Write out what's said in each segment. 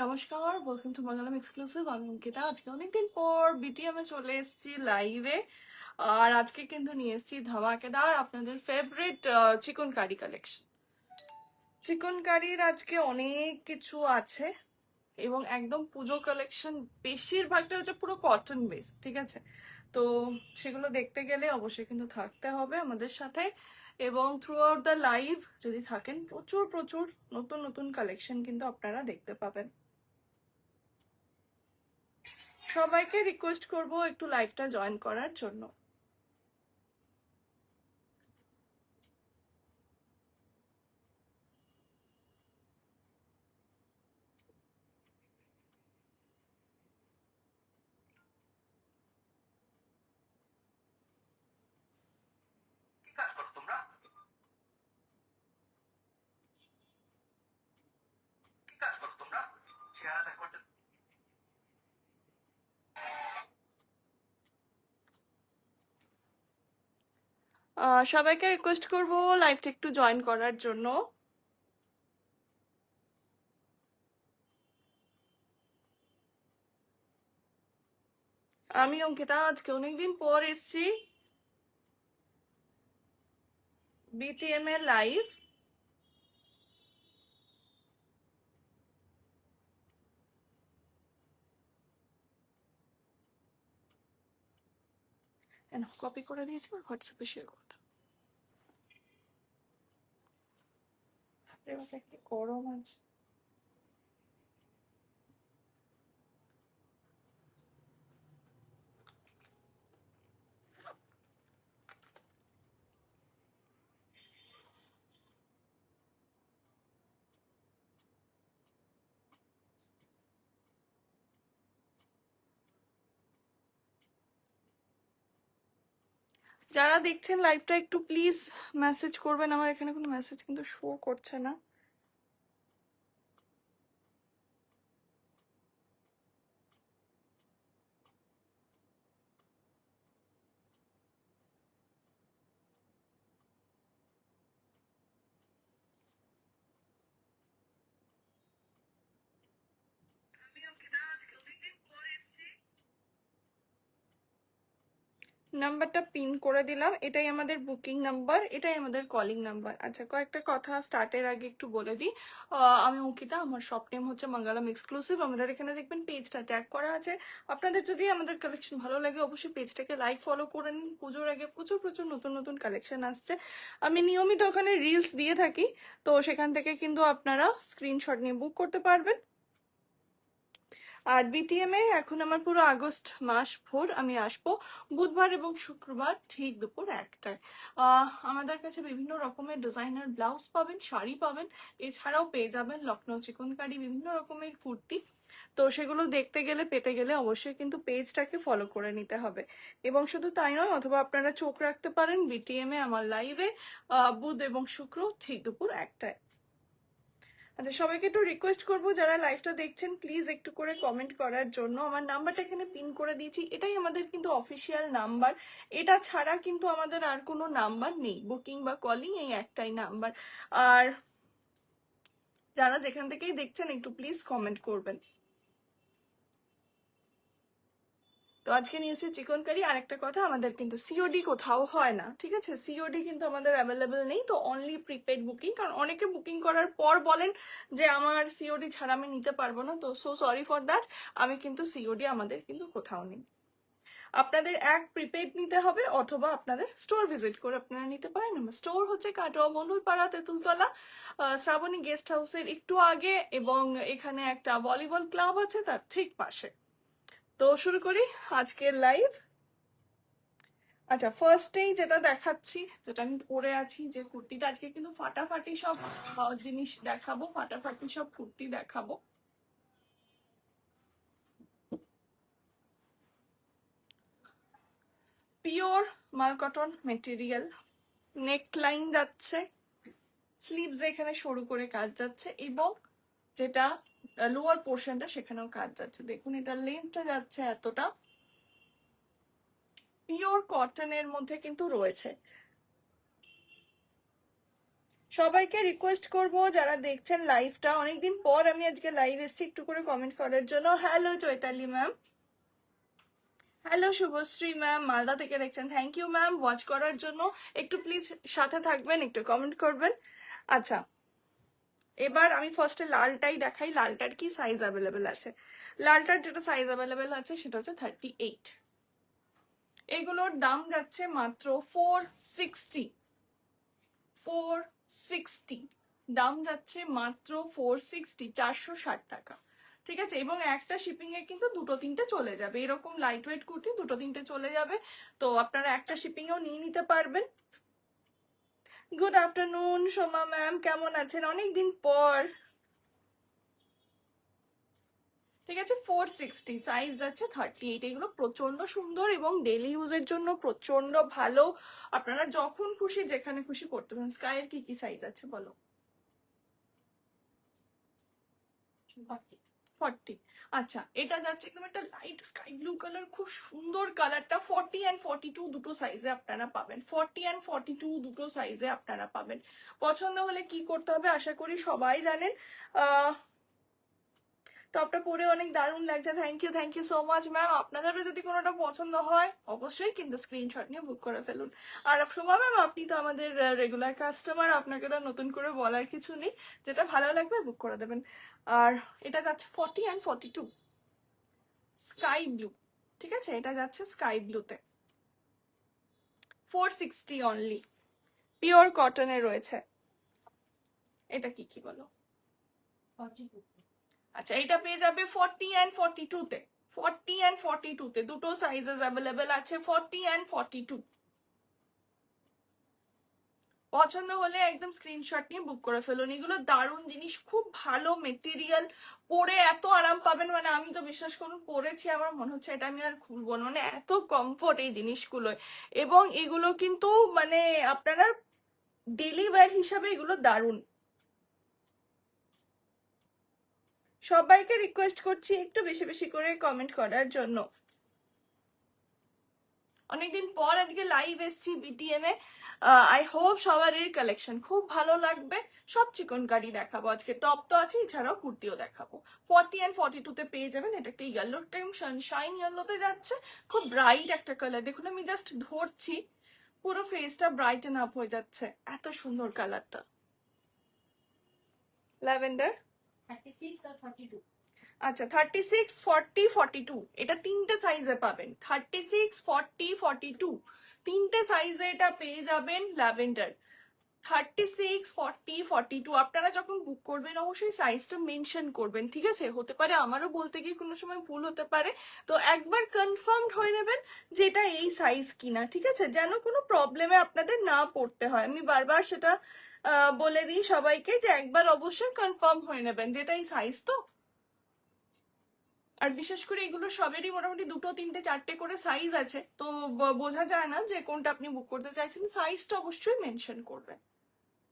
নমস্কার, welcome to বাংলাম exclusive. আমি অঙ্কিতা। আজকে অনেকদিন পর বিটিএমে চলে এসেছি লাইভে। আর আজকে কিন্তু নিয়ে এসেছি ধামাকেদার আপনাদের ফেভারিট চিকন কারি কালেকশন। চিকন কারির আজকে অনেক কিছু আছে এবং একদম পুজো কালেকশন। বেশিরভাগটা হচ্ছে পুরো কটন বেস, ঠিক আছে? তো সেগুলো দেখতে গেলে অবশ্যই কিন্তু থাকতে হবে আমাদের সাথে, এবং থ্রু আউট দ্য লাইভ যদি থাকেন প্রচুর প্রচুর নতুন নতুন কালেকশন কিন্তু আপনারা দেখতে পাবেন। সবাইকে রিকোয়েস্ট করব একটু লাইভটা জয়েন করার জন্য। সবাইকে রিকোয়েস্ট করব লাইভটা একটু জয়েন করার জন্য। আমি অঙ্কিতা, আজকে অনেকদিন পর এসছি বিটিএম এর লাইভ। কেন কপি করে দিয়েছি আর হোয়াটসঅ্যাপে শেয়ার করতে। কি গরম আছে। যারা দেখছেন লাইভটা একটু প্লিজ মেসেজ করবেন। আমার এখানে কোনো মেসেজ কিন্তু শো করছে না। নাম্বারটা পিন করে দিলাম। এটাই আমাদের বুকিং নাম্বার, এটাই আমাদের কলিং নাম্বার। আচ্ছা, কয়েকটা কথা স্টার্টের আগে একটু বলে দিই। আমি অঙ্কিতা, আমার শপ নেম হচ্ছে মঙ্গলম এক্সক্লুসিভ। আমাদের এখানে দেখবেন পেজটা ট্যাগ করা আছে। আপনাদের যদি আমাদের কালেকশন ভালো লাগে অবশ্যই পেজটাকে লাইক ফলো করে নিন। পুজোর আগে প্রচুর প্রচুর নতুন নতুন কালেকশন আসছে। আমি নিয়মিত ওখানে রিলস দিয়ে থাকি, তো সেখান থেকে কিন্তু আপনারা স্ক্রিনশট নিয়ে বুক করতে পারবেন। আর বিটিএম এ এখন আমার পুরো আগস্ট মাস ভোর আমি আসবো বুধবার এবং শুক্রবার ঠিক দুপুর 1টায়। আমাদের কাছে বিভিন্ন রকমের ডিজাইনার ব্লাউজ পাবেন, শাড়ি পাবেন, এছাড়াও পেয়ে যাবেন লখনৌ চিকনকারি বিভিন্ন রকমের কুর্তি। তো সেগুলো দেখতে গেলে পেতে গেলে অবশ্যই কিন্তু পেজটাকে ফলো করে নিতে হবে। এবং শুধু তাই নয়, অথবা আপনারা চোখ রাখতে পারেন বিটিএম এ আমার লাইভে বুধ এবং শুক্র ঠিক দুপুর 1টায়। আচ্ছা, সবাইকে একটু রিকোয়েস্ট করবো যারা লাইভটা দেখছেন প্লিজ একটু করে কমেন্ট করার জন্য। আমার নাম্বারটা এখানে পিন করে দিয়েছি, এটাই আমাদের কিন্তু অফিসিয়াল নাম্বার। এটা ছাড়া কিন্তু আমাদের আর কোনো নাম্বার নেই, বুকিং বা কলিং এই একটাই নাম্বার। আর যারা যেখান থেকেই দেখছেন একটু প্লিজ কমেন্ট করবেন। তো আজকে নিয়ে এসেছি চিকন কারি। আরেকটা কথা, আমাদের কিন্তু সিওডি কোথাও হয় না, ঠিক আছে? সিওডি কিন্তু আমাদের অ্যাভেলেবেল নেই, তো অনলি প্রিপেড বুকিং। কারণ অনেকে বুকিং করার পর বলেন যে আমার সিওডি ছাড়া আমি নিতে পারবো না, তো সো সরি ফর দ্যাট। আমি কিন্তু সিওডি আমাদের কিন্তু কোথাও নেই। আপনাদের এক প্রিপেড নিতে হবে, অথবা আপনাদের স্টোর ভিজিট করে আপনারা নিতে পারেন। আমার স্টোর হচ্ছে কাটোয়া মন্ডলপাড়া তেঁতুলতলা শ্রাবণী গেস্ট হাউসের একটু আগে, এবং এখানে একটা ভলিবল ক্লাব আছে তার ঠিক পাশে। তো শুরু করি আজকের লাইভ। আচ্ছা, ফার্স্টেই যেটা দেখাচ্ছি, যেটা আমি পরে আছি, যে কুর্তিটা, আজকে কিন্তু ফাটাফাটি সব জিনিস দেখাবো, ফাটাফাটি সব কুর্তি দেখাবো। পিওর মাল কটন মেটেরিয়াল, নেক লাইন যাচ্ছে, স্লিভস এখানে সরু করে কাজ যাচ্ছে, এবং যেটা লোয়ার পোর্শনটা সেখানেও কাজ যাচ্ছে। দেখুন এটা লেন্থটা যাচ্ছে এতটা। পিওর কটনের মধ্যে কিন্তু রয়েছে। সবাইকে রিকোয়েস্ট করব যারা দেখছেন লাইভটা, অনেকদিন পর আমি আজকে লাইভ এসেছি, একটু করে কমেন্ট করার জন্য। Hello Chaitali ma'am, hello Subhashree ma'am, Malda থেকে দেখছেন, থ্যাংক ইউ ম্যাম ওয়াচ করার জন্য। একটু প্লিজ সাথে থাকবেন, একটু কমেন্ট করবেন। আচ্ছা, এবার আমি ফার্স্টে লালটাই দেখাই, লালটার কি সাইজ অ্যাভেলেবেল আছে। লালটার যেটা সাইজ অ্যাভেলেবেল আছে সেটা হচ্ছে 38। এগুলোর দাম যাচ্ছে মাত্র 460। 460 দাম যাচ্ছে মাত্র 460, 460 টাকা। ঠিক আছে, এবং একটা শিপিং এ কিন্তু দুটো তিনটে চলে যাবে। এরকম লাইট ওয়েট কুর্তি দুটো তিনটে চলে যাবে, তো আপনারা একটা শিপিং এও নিয়ে নিতে পারবেন। গুড আফটারনুন সোমা ম্যাম, কেমন আছেন? অনেকদিন পর। ঠিক আছে, 460 সাইজ যাচ্ছে 38। এগুলো প্রচন্ড সুন্দর এবং ডেলি ইউজের জন্য প্রচন্ড ভালো। আপনারা যখন খুশি যেখানে খুশি পড়তে পারেন। স্কাইয়ের কি কি সাইজ আছে বলো? 40। আচ্ছা, এটা যাচ্ছে একদম একটা লাইট স্কাই ব্লু কালার, খুব সুন্দর কালারটা। 40 অ্যান্ড 42 দুটো সাইজে আপনারা পাবেন। 40 অ্যান্ড 42 দুটো সাইজে আপনারা পাবেন। পছন্দ হলে কি করতে হবে আশা করি সবাই জানেন। টপটা পরে অনেক দারুণ লাগছে, thank you so much ma'am. আপনাদেরও যদি কোনোটা পছন্দ হয় অবশ্যই কিন্তু স্ক্রিনশট নিয়ে বুক করে ফেলুন। আর সোমা ম্যাম, আপনি তো আমাদের রেগুলার কাস্টমার, আপনাকে তো নতুন করে বলার কিছু নেই, যেটা ভালো লাগবে বুক করে দেবেন। আর এটা যাচ্ছে 40 অ্যান্ড 42 স্কাই ব্লু। ঠিক আছে, এটা যাচ্ছে স্কাই ব্লুতে, 460 অনলি, পিওর কটনে রয়েছে। এটা কি কি বলো? আচ্ছা, এটা পেয়ে যাবে 40 অ্যান্ড 42 তে। 40 অ্যান্ড 42 তে দুটো সাইজেস অ্যাভেলেবেল আছে, 40 অ্যান্ড 42। পছন্দ হলে একদম স্ক্রিনশট নিয়ে বুক করে ফেলুন। এগুলো দারুণ জিনিস, খুব ভালো মেটেরিয়াল, পরে এত আরাম পাবেন, মানে আমি তো বিশ্বাস করুন পরেছি, আমার মনে হচ্ছে এটা আমি আর খুলবো না, মানে এত কমফোর্ট এই জিনিসগুলো। এবং এগুলো কিন্তু মানে আপনারা ডেলি ওয়্যার হিসাবে এগুলো দারুণ। সবাইকে রিকোয়েস্ট করছি একটু বেশি বেশি করে কমেন্ট করার জন্য। অনেকদিন পর আজকে লাইভ এসছি বিটিএম এ। আই হোপ সবার এর কালেকশন খুব ভালো লাগবে। সব চিকনকারি দেখাবো আজকে, টপ তো আছে, এছাড়াও কুর্তিও দেখাবো। 40 অ্যান্ড 42 তে পেয়ে যাবেন। এটা একটা ইয়েলো টাইম সানশাইন ইয়েলোতে যাচ্ছে, খুব ব্রাইট একটা কালার। দেখুন আমি জাস্ট ধরছি, পুরো ফেসটা ব্রাইটেন আপ হয়ে যাচ্ছে, এত সুন্দর কালারটা। ল্যাভেন্ডার 36 আর 42। আচ্ছা, 36, 40, 42 এটা তিনটে সাইজে পাবেন। 36, 40, 42 তিনটে সাইজে এটা পেয়ে যাবেন ল্যাভেন্ডার। 36, 40, 42 আপনারা যখন বুক করবেন অবশ্যই সাইজটা মেনশন করবেন। ঠিক আছে, হতে পারে আমারও বলতে গিয়ে কোনো সময় ভুল হতে পারে, তো একবার কনফার্মড হয়ে নেবেন যে এটা এই সাইজ কিনা। ঠিক আছে, যেন কোনো প্রবলেমে আপনাদের না পড়তে হয়। আমি বারবার সেটা বলে দিই সবাইকে যে একবার অবশ্যই কনফার্ম হয়ে নেবেন যেটা এই সাইজ তো। আর বিশেষ করে এগুলো সবেরই মোটামুটি দুটো তিনটে চারটে করে সাইজ আছে, তো বোঝা যায় না যে কোনটা আপনি বুক করতে চাইছেন। সাইজটা অবশ্যই মেনশন করবেন।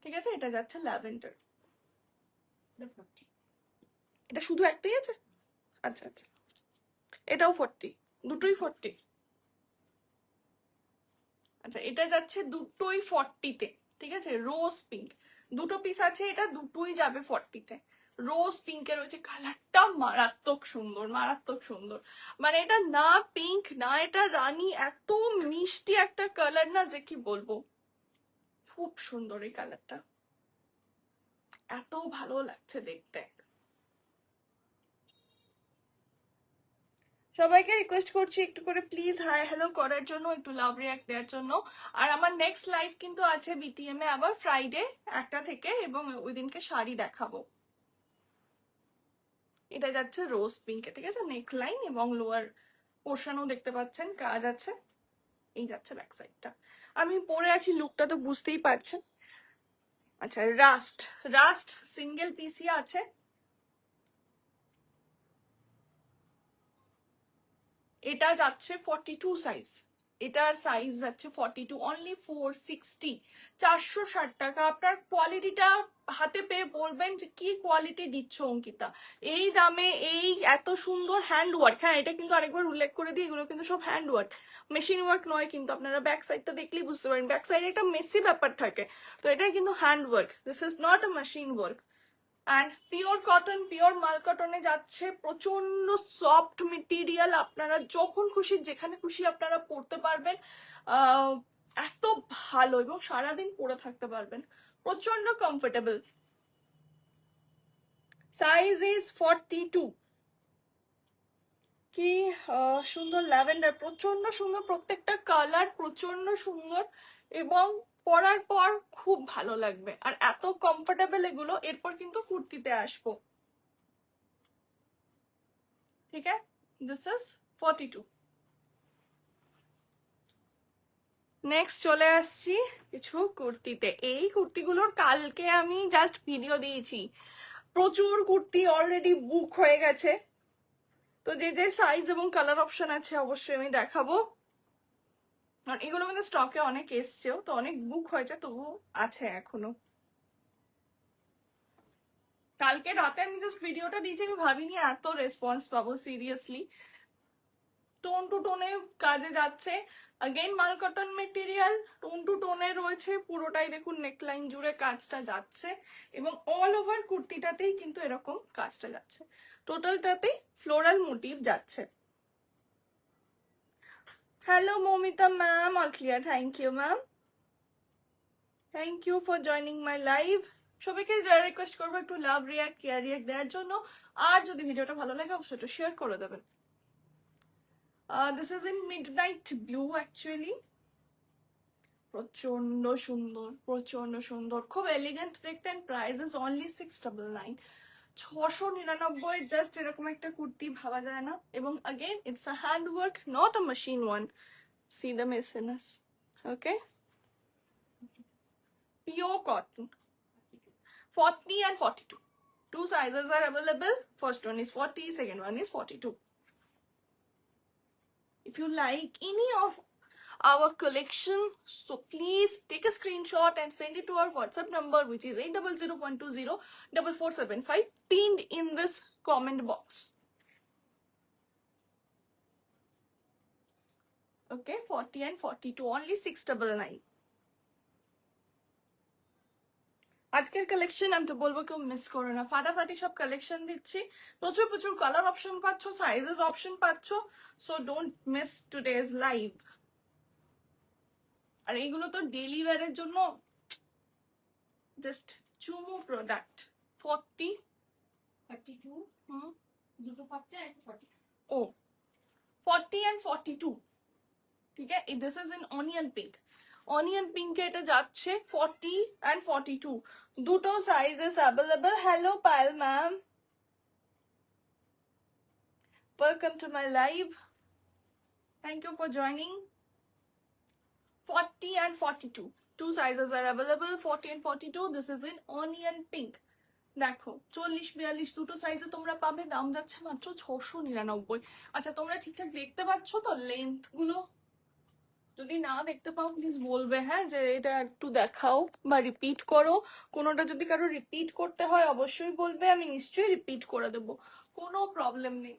ঠিক আছে, এটা যাচ্ছে ল্যাভেন্ডার। এটা শুধু একটাই আছে? আচ্ছা আচ্ছা, এটাও 40, দুটোই 40। আচ্ছা, এটা যাচ্ছে দুটোই 40-তে। ঠিক আছে, রোজ পিঙ্ক, দুটো পিস আছে, এটা দুটোই যাবে 40-তে। রোজ পিঙ্কের রয়েছে, কালারটা মারাত্মক সুন্দর, মারাত্মক সুন্দর। মানে এটা না পিঙ্ক না এটা রানী, এত মিষ্টি একটা কালার না যে কি বলবো, খুব সুন্দর এই কালারটা, এত ভালো লাগছে দেখতে। সবাইকে রিকোয়েস্ট করছি একটু করে প্লিজ হাই হ্যালো করার জন্য, একটু লাভ রিয়াক্ট দেওয়ার জন্য। আর আমার নেক্সট লাইভ কিন্তু আছে বিটিএম এ আবার ফ্রাইডে 1টা থেকে, এবং ওই দিনকে শাড়ি দেখাবো। এটা যাচ্ছে রোজ পিঙ্কে। ঠিক আছে, নেক লাইন এবং লোয়ার পোর্শনও দেখতে পাচ্ছেন কাজ আছে। এই যাচ্ছে ব্যাক সাইডটা। আমি পরে আছি, লুকটা তো বুঝতেই পারছেন। আচ্ছা, রাস্ট, রাস্ট সিঙ্গেল পিসই আছে। এটা যাচ্ছে 42 সাইজ। এটার সাইজ যাচ্ছে 42, অনলি 460, 460 টাকা। আপনার কোয়ালিটিটা হাতে পেয়ে বলবেন যে কি কোয়ালিটি দিচ্ছ অঙ্কিতা, এই দামে এই এত সুন্দর হ্যান্ড ওয়ার্ক। হ্যাঁ, এটা কিন্তু আরেকবার উল্লেখ করে দিই, এগুলো কিন্তু সব হ্যান্ড ওয়ার্ক, মেশিন ওয়ার্ক নয় কিন্তু। আপনারা ব্যাক সাইডটা দেখলেই বুঝতে পারেন, ব্যাক সাইডে একটা মেসি ব্যাপার থাকে, তো এটা কিন্তু hand work, this is not a machine work. And pure cotton, pure মাল কটনে যাচ্ছে, প্রচন্ড সফট মেটেরিয়াল, আপনারা যখন খুশি যেখানে খুশি আপনারা পরতে পারবেন, এত ভালো, এবং সারাদিন পরে থাকতে পারবেন, প্রচন্ড কমফোর্টেবল। Size is 42। কি সুন্দর ল্যাভেন্ডার, প্রচন্ড সুন্দর, প্রত্যেকটা কালার প্রচন্ড সুন্দর, এবং পরার পর খুব ভালো লাগবে, আর এত কমফোর্টেবল এগুলো। এরপর কিন্তু কুর্তিতে আসবো, ঠিক আছে, দিস ইজ 42। নেক্সট চলে আসছি কিছু কুর্তিতে। এই কুর্তিগুলোর কালকে আমি জাস্ট ভিডিও দিয়েছি, প্রচুর কুর্তি অলরেডি বুক হয়ে গেছে, তো যে যে সাইজ এবং কালার অপশন আছে অবশ্যই আমি দেখাবো। আর এগুলো কিন্তু স্টকে অনেক এসছেও, তো অনেক বুক হয়েছে, তবু আছে এখনো। কালকে রাতে আমি জাস্ট ভিডিওটা দিয়েছি, আমি ভাবিনি এত রেসপন্স পাবো, সিরিয়াসলি। টোন টু টোনে কাজে যাচ্ছে, अगेन মাল কটন মেটেরিয়াল, টোন টু টোনে রয়েছে, পুরোটাই দেখুন নেকলাইন জুড়ে কাজটা যাচ্ছে, এবং অল ওভার কুর্তিটাতেই কিন্তু এরকম কাজটা যাচ্ছে, টোটালটাতেই ফ্লোরাল মোটিভ যাচ্ছে। Hello Moumita ma'am, all clear, thank you ma'am, thank you for joining my live. সবাইকে রিকোয়েস্ট করবো একটু লাভ রিয়াক্ট, কেয়ার রিয়াক্ট দেওয়ার জন্য, আর যদি ভিডিওটা ভালো লাগে অবশ্যই একটু শেয়ার করে দেবেন। This is in midnight blue actually, প্রচন্ড সুন্দর, প্রচন্ড সুন্দর, খুব এলিগেন্ট দেখতেন। প্রাইস ইজ অনলি 699, 699, জাস্ট এরকম একটা কুর্তি ভাবা যায় না। এবং again it's a hand work, not a machine one. See the messiness, okay, pure cotton, 40 and 42, two sizes are available. First one is 40, second one is 42. If you like any of our collection, so please take a screenshot and send it to our WhatsApp number, which is 8001204475, pinned in this comment box. Okay, 40 and 42, only 699. আজকের collection আমি তো বলবো কেউ miss করো না, ফাটাফাটি সব collection দিচ্ছি, প্রচুর প্রচুর কালার অপশন পাচ্ছ, সাইজেস অপশন পাচ্ছ, so don't miss today's live. আর এইগুলো তো ডেইলি ওয়্যারের জন্য জাস্ট চুমু প্রোডাক্ট। 40, 42 দুটো পার্টে আর 40 ও 40 and 42, ঠিক আছে। This is in onion pink, onion পিঙ্কে এটা যাচ্ছে 40 and 42, দুটো sizes available. Hello Payel ma'am, welcome to my live, thank you for joining. 40 and 42, two sizes are available, 40 and 42. This is in onion pink. দেখো 40-42 দুটো সাইজে তোমরা পাবে, দাম যাচ্ছে মাত্র 699। আচ্ছা, তোমরা ঠিকঠাক দেখতে পাচ্ছ তো লেন্থ গুলো? যদি না দেখতে পাও প্লিজ বলবে, হ্যাঁ, যে এটা একটু দেখাও বা রিপিট করো। কোনোটা যদি কারো রিপিট করতে হয় অবশ্যই বলবে, আমি নিশ্চয়ই রিপিট করে দেবো, কোনো প্রবলেম নেই।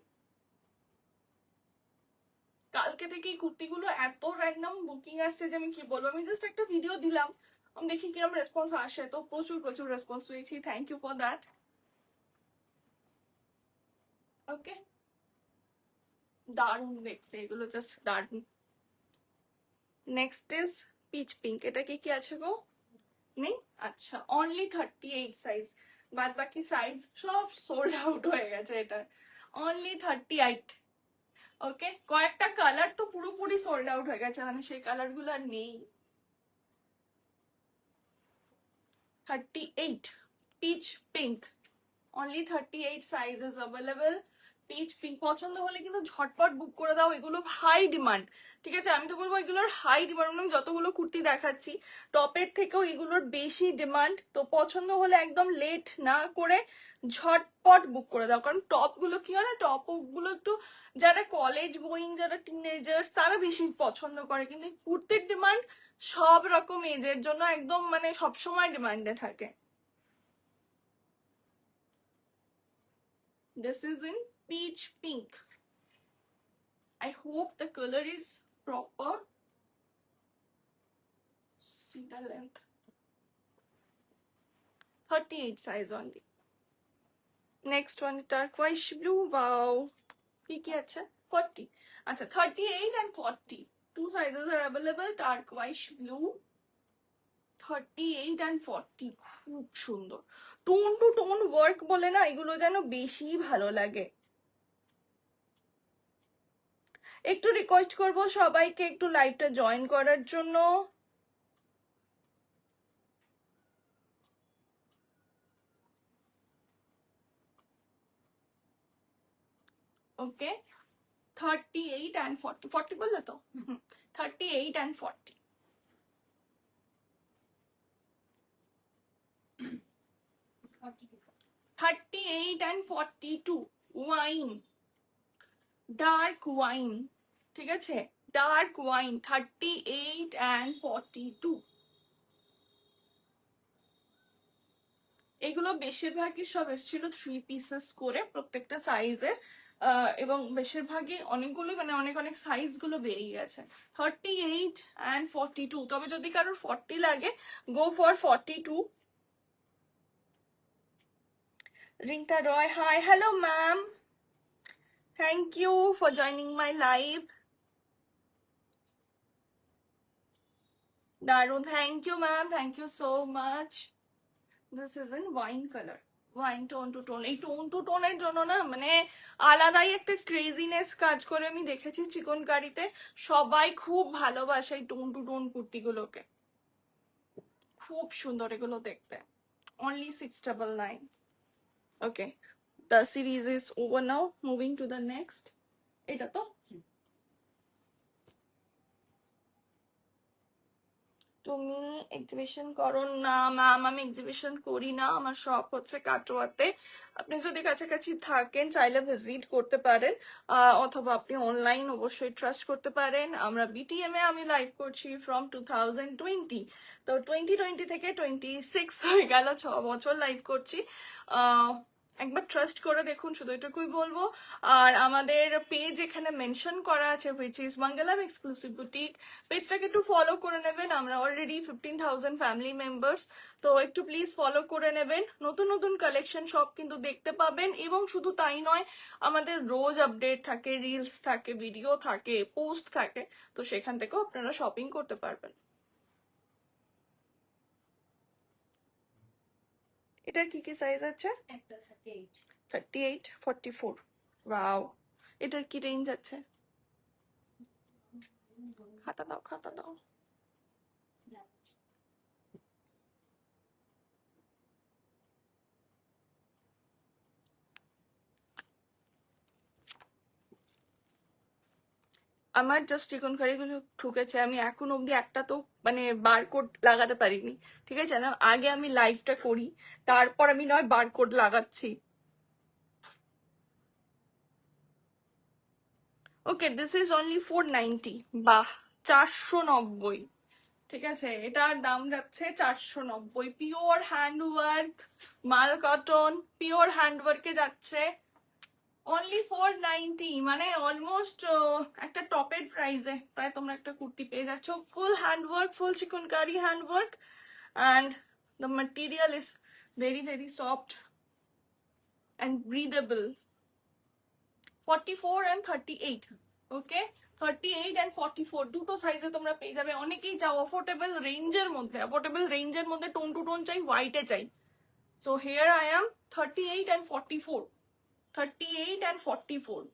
কালকে থেকে এই কুর্তিগুলো এত র্যান্ডম বুকিং আসছে যে আমি কি বলবো, আমি জাস্ট একটা ভিডিও দিলাম, আমি দেখি কিরকম রেসপন্স আসে, তো প্রচুর প্রচুর রেসপন্স পেয়েছি, থ্যাংক ইউ ফর দ্যাট। ওকে, দারুণ দেখতে এগুলো, জাস্ট দারুণ। নেক্সট ইজ পিচ পিঙ্ক, এটা কি কি আছে গো? নেই, আচ্ছা, অনলি 38 সাইজ, বাদ বাকি সাইজ সব সোল্ড আউট হয়ে গেছে, এটা অনলি 38। ওকে, কয়েকটা কালার তো পুরোপুরি সোল্ড আউট হয়ে গেছে, মানে সেই কালার গুলো আর নেই। 38 peach pink, only 38 sizes available, pitch pink পছন্দ হলে কিন্তু ঝটপট বুক করে দাও, এগুলো হাই ডিমান্ড। ঠিক আছে, আমি তো বলবো এগুলোর হাই ডিমান্ড, মানে যতগুলো কুর্তি দেখাচ্ছি টপের থেকেও এগুলোর বেশি ডিমান্ড। তো পছন্দ হলে একদম লেট না করে ঝটপট বুক করে দাও, কারণ টপ গুলো কি হয় না, টপ গুলো একটু যারা কলেজ গোয়িং, যারা টিনেজার্স তারা বেশি পছন্দ করে, কিন্তু এই কুর্তির ডিমান্ড সব রকম এজের জন্য একদম মানে সবসময় ডিমান্ডে থাকে। This is in peach pink. I hope the color is proper. See the length. 38 size only. Next one, turquoise blue. Wow. কি আছে 40, আচ্ছা 38 and 40 two sizes are available. Turquoise blue 38 and 40 খুব সুন্দর, টোন টু টোন ওয়ার্ক বলে না, এগুলো যেন বেশি ভালো লাগে। একটু রিকোয়েস্ট করব সবাইকে একটু লাইভটা জয়েন করার জন্য। ওকে, 38 and 40, 40 বললে তো, 38 and 40। 38 and 42 wine, dark wine, ঠিক আছে, ডার্ক ওয়াইন 38 and 42। এগুলো বেশিরভাগই সব এসেছিল 3 পিসেস করে প্রত্যেকটা সাইজের, এবং বেশিরভাগই অনেকগুলো মানে অনেক অনেক সাইজ গুলো বেরিয়ে গেছে। 38 and 42, তবে যদি কারোর 40 লাগে go for 42। Rinka Roy, hi, hello ma'am, thank you for joining my live. দারুন, thank you ma'am, thank you so much. This is in wine colour, wine tone two tone. এই টোন টু টোনের জন্য না মানে আলাদাই একটা ক্রেজিনেস কাজ করে, আমি দেখেছি চিকনকারিতে সবাই খুব ভালোবাসে এই টোন টু টোন কুর্তিগুলোকে, খুব সুন্দর এগুলো দেখতে। Only 699। Okay, the series is over now, moving to the next. এটা তো তুমি এক্সিবিশন করো না ম্যাম? আমি এক্সিবিশন করি না, আমার শপ হচ্ছে কাটোয়াতে। আপনি যদি কাছাকাছি থাকেন চাইলে ভিজিট করতে পারেন, অথবা আপনি অনলাইন অবশ্যই ট্রাস্ট করতে পারেন। আমরা বিটিএম এ আমি লাইভ করছি ফ্রম 2020, তো 2020 থেকে 26 হয়ে গেল, 6 বছর লাইভ করছি। একবার ট্রাস্ট করে দেখুন, শুধু এটুকুই বলবো। আর আমাদের পেজ এখানে মেনশন করা আছে, which is Mangalam exclusive boutique. পেজটাকে একটু ফলো করে নেবেন, আমরা অলরেডি 15,000 ফ্যামিলি মেম্বার্স, তো একটু প্লিজ ফলো করে নেবেন। নতুন নতুন কালেকশন সব কিন্তু দেখতে পাবেন, এবং শুধু তাই নয়, আমাদের রোজ আপডেট থাকে, রিলস থাকে, ভিডিও থাকে, পোস্ট থাকে, তো সেখান থেকেও আপনারা শপিং করতে পারবেন। এটার কি কি সাইজ আছে? একটা 38 38, 44। ওয়াও, এটার কি রেঞ্জ আছে? খাতা দাও, খাতা দাও। আমার জাস্ট চিকনকারিগুলো ঠুকেছে, আমি এখন অবধি একটা তো মানে বারকোড লাগাতে পারিনি। ঠিক আছে না, আগে আমি লাইভটা করি, তারপর আমি নয় বারকোড লাগাচ্ছি। ওকে, দিস ইজ অনলি 490। বাহ, 490। ঠিক আছে, এটার দাম যাচ্ছে 490। পিওর হ্যান্ডওয়ার্ক, মাল কটন, পিওর হ্যান্ডওয়ার্কে যাচ্ছে অনলি 490, মানে অলমোস্ট একটা টপের প্রাইসে প্রায় তোমরা একটা কুর্তি পেয়ে যাচ্ছ। Full handwork, full chikankari handwork, and the material is very very soft and breathable। 44 and 38, okay, 38 and 44 দুটো সাইজে তোমরা পেয়ে যাবে। অনেকেই চাও অ্যাফোর্ডেবল রেঞ্জের মধ্যে, অ্যাফোর্ডেবল রেঞ্জের মধ্যে টোন টু টোন চাই, হোয়াইটে চাই। So here I am 38 and 44, 38 and 44।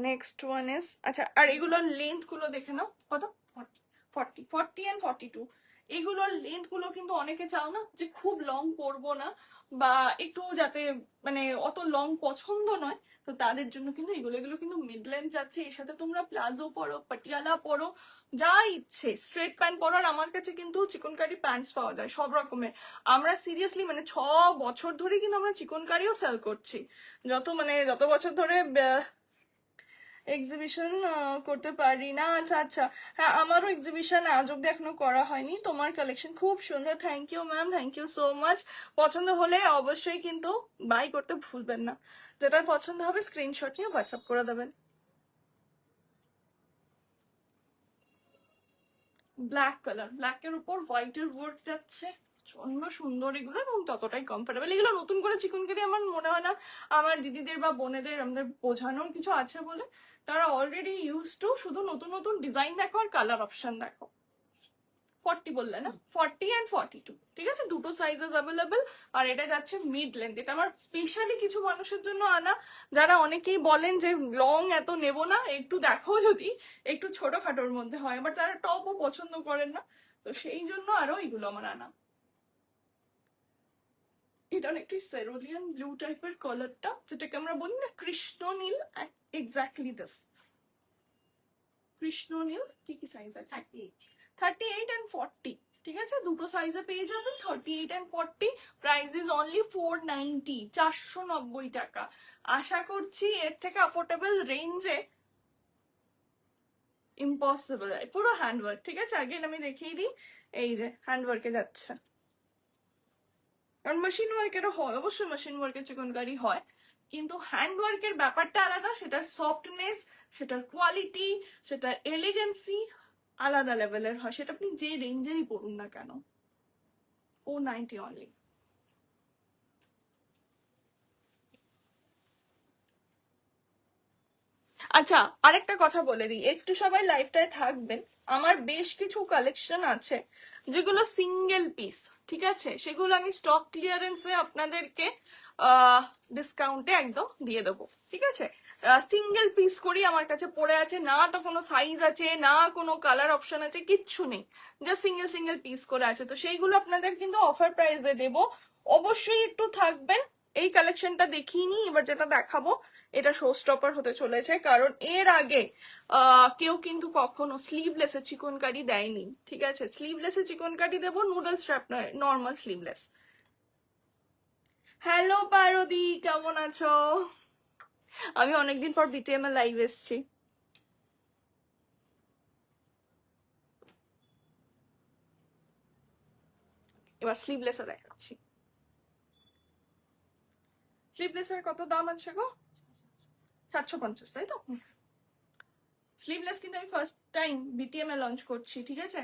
Next one is, আচ্ছা আর এগুলোর লেন্থ গুলো দেখে নাও, কত? 40, 40 and 42। এগুলোর লেন্থ গুলো কিন্তু অনেকে চাও না যে খুব লং পরবো না, বা একটু যাতে মানে অত লং পছন্দ নয়, তো তাদের জন্য কিন্তু এগুলো কিন্তু মিড লেন্থ যাচ্ছে। এর সাথে তোমরা প্লাজো পরো, পাটিয়ালা পরো, যা ইচ্ছে, স্ট্রেট প্যান্ট পরো। আর আমার কাছে কিন্তু চিকনকারি প্যান্টস পাওয়া যায় সব রকমের। আমরা সিরিয়াসলি মানে 6 বছর ধরে কিন্তু আমরা চিকনকারিও সেল করছি। যত বছর ধরে এক্সিবিশন করতে পারি না। আচ্ছা আচ্ছা, হ্যাঁ আমারও এক্সিবিশন আজ অব্দি এখনো করা হয়নি। তোমার কালেকশন খুব সুন্দর, thank you ma'am, thank you so much. পছন্দ হলে অবশ্যই কিন্তু বাই করতে ভুলবেন না। যেটা পছন্দ হবে স্ক্রিনশট নিয়ে হোয়াটসঅ্যাপ করে দেবেন। ব্ল্যাক কালার, ব্ল্যাকের উপর হোয়াইটের ওয়ার্ক যাচ্ছে, প্রচন্ড সুন্দর এগুলো এবং ততটাই কমফোর্টেবল। এগুলো নতুন করে চিকনকারি আমার মনে হয় না আমার দিদিদের বা বোনেদের আমাদের বোঝানোর কিছু আছে বলে, তারা অলরেডি ইউজ টু। শুধু নতুন নতুন ডিজাইন দেখো আর কালার অপশন দেখো। 40 বললে না, 40 অ্যান্ড 42, ঠিক আছে, দুটো সাইজেস অ্যাভেলেবেল। আর এটা যাচ্ছে মিড লেন্থ। এটা আমার স্পেশালি কিছু মানুষের জন্য আনা, যারা অনেকেই বলেন যে লং এত নেব না, একটু দেখো যদি একটু ছোটখাটোর মধ্যে হয়, আবার তারা টপও পছন্দ করেন না, তো সেই জন্য আরো এগুলো আমার আনা। এটা অনেকটি সেরোলিয়ান ব্লু টাইপের কালারটা, যেটাকে আমরা বলি না কৃষ্ণ নীল, এক্স্যাক্টলি দিস কৃষ্ণ নীল। কি কি সাইজ আছে? 38 and 40, ঠিক আছে, দুটো সাইজে পেয়ে যাবেন 38 and 40। প্রাইস ইজ অনলি 490, 490 টাকা। আশা করছি এর থেকে অ্যাফোর্ডেবল রেঞ্জে ইম্পসিবল। পুরো হ্যান্ডওয়ার্ক, ঠিক আছে, আগে আমি দেখিয়ে দিই। এই যে হ্যান্ডওয়ার্কে যাচ্ছে, কারণ মেশিন ওয়ার্কেরও হয়, অবশ্যই মেশিন ওয়ার্কের চিকনকারি হয়, কিন্তু হ্যান্ডওয়ার্কের ব্যাপারটা আলাদা। সেটার সফটনেস, সেটার কোয়ালিটি, সেটার এলিগেন্সি আলাদা লেভেলের হয়। সেটা আপনি যে রেঞ্জেরই পড়ুন না কেন। 490 অনলি। আচ্ছা, আরেকটা কথা বলে দিই, একটু সবাই লাইফটায় থাকবেন। আমার বেশ কিছু কালেকশন আছে যেগুলো সিঙ্গেল পিস, ঠিক আছে, সেগুলো আমি স্টক ক্লিয়ারেন্সে আপনাদেরকে ডিসকাউন্টে একদম দিয়ে দেবো, ঠিক আছে। সিঙ্গেল পিস করি আমার কাছে পড়ে আছে, না তো কোনো সাইজ আছে, না কোনো কালার অপশন আছে, কিচ্ছু নেই, জাস্ট সিঙ্গেল সিঙ্গেল পিস করে আছে। তো সেইগুলো আপনাদের কিন্তু অফার প্রাইসে দেবো, অবশ্যই একটু থাকবেন। এই কালেকশনটা দেখিয়ে নিই, এবার যেটা দেখাবো এটা শো স্টপার হতে চলেছে, কারণ এর আগে কেউ কিন্তু কখনো স্লিভলেসের চিকনকারি দেয়নি, ঠিক আছে। স্লিভলেসের চিকনকারি দেবো, নুডল স্ট্র্যাপ নয়, নর্মাল স্লিভলেস। হ্যালো পারদি, কেমন আছো? আমি অনেকদিন পর বিটিএমএল লাইভ এসছি। এবার স্লিভলেসে দেখাচ্ছি। স্লিভলেসের কত দাম আছে গো? 750, তাই তো? স্লিভলেস কিন্তু আমি ফার্স্ট টাইম বিটিএমএ লঞ্চ করছি, ঠিক আছে।